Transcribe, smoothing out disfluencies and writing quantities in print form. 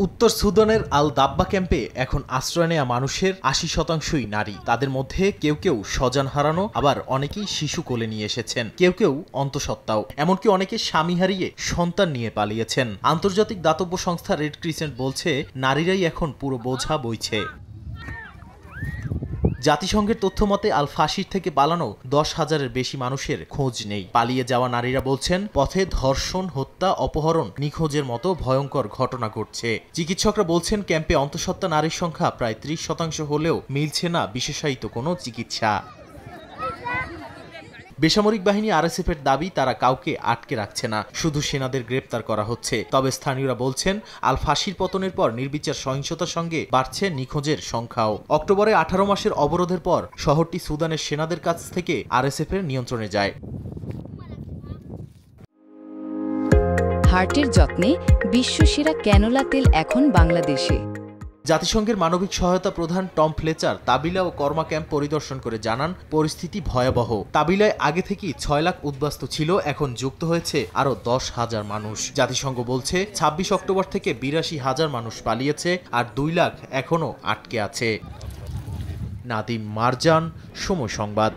উত্তর সুদানের আল দাব্বা ক্যাম্পে এখন আশ্রয় নেয়া মানুষের ৮০%ই নারী। তাদের মধ্যে কেউ কেউ স্বজন হারানো, আবার অনেকেই শিশু কোলে নিয়ে এসেছেন, কেউ কেউ অন্তঃসত্ত্বাও, এমনকি অনেকে স্বামী হারিয়ে সন্তান নিয়ে পালিয়েছেন। আন্তর্জাতিক দাতব্য সংস্থা রেড ক্রিসেন্ট বলছে, নারীরাই এখন পুরো বোঝা বইছে। জাতিসংঘের তথ্য মতে আল ফাশির থেকে পালানো ১০,০০০-এর বেশি মানুষের খোঁজ নেই। পালিয়ে যাওয়া নারীরা বলছেন, পথে ধর্ষণ, হত্যা, অপহরণ, নিখোঁজের মতো ভয়ঙ্কর ঘটনা ঘটছে। চিকিৎসকরা বলছেন, ক্যাম্পে অন্তঃসত্ত্বা নারীর সংখ্যা প্রায় ৩০% হলেও মিলছে না বিশেষায়িত কোনো চিকিৎসা। বেসামরিক বাহিনী আরএসএফ এর দাবি, তারা কাউকে আটকে রাখছে না, শুধু সেনাদের গ্রেপ্তার করা হচ্ছে। তবে স্থানীয়রা বলছেন, আল ফাশির পতনের পর নির্বিচার সহিংসতার সঙ্গে বাড়ছে নিখোঁজের সংখ্যাও। অক্টোবরে ১৮ মাসের অবরোধের পর শহরটি সুদানের সেনাদের কাছ থেকে আরএসএফ এর নিয়ন্ত্রণে যায়। হার্টের যত্নে বিশ্বসেরা ক্যানোলা তেল এখন বাংলাদেশে। জাতিসংঘের মানবিক সহায়তা প্রধান টম ফ্লেচার তাবিলা ও কর্মা ক্যাম্প পরিদর্শন করে জানান, পরিস্থিতি ভয়াবহ। তাবিলায় আগে থেকেই ৬ লাখ উদ্বাস্তু ছিল, এখন যুক্ত হয়েছে আরও ১০,০০০ মানুষ। জাতিসংঘ বলছে, ২৬ অক্টোবর থেকে ৮২,০০০ মানুষ পালিয়েছে, আর ২ লাখ এখনও আটকে আছে। নাদিম মারজান, সময় সংবাদ।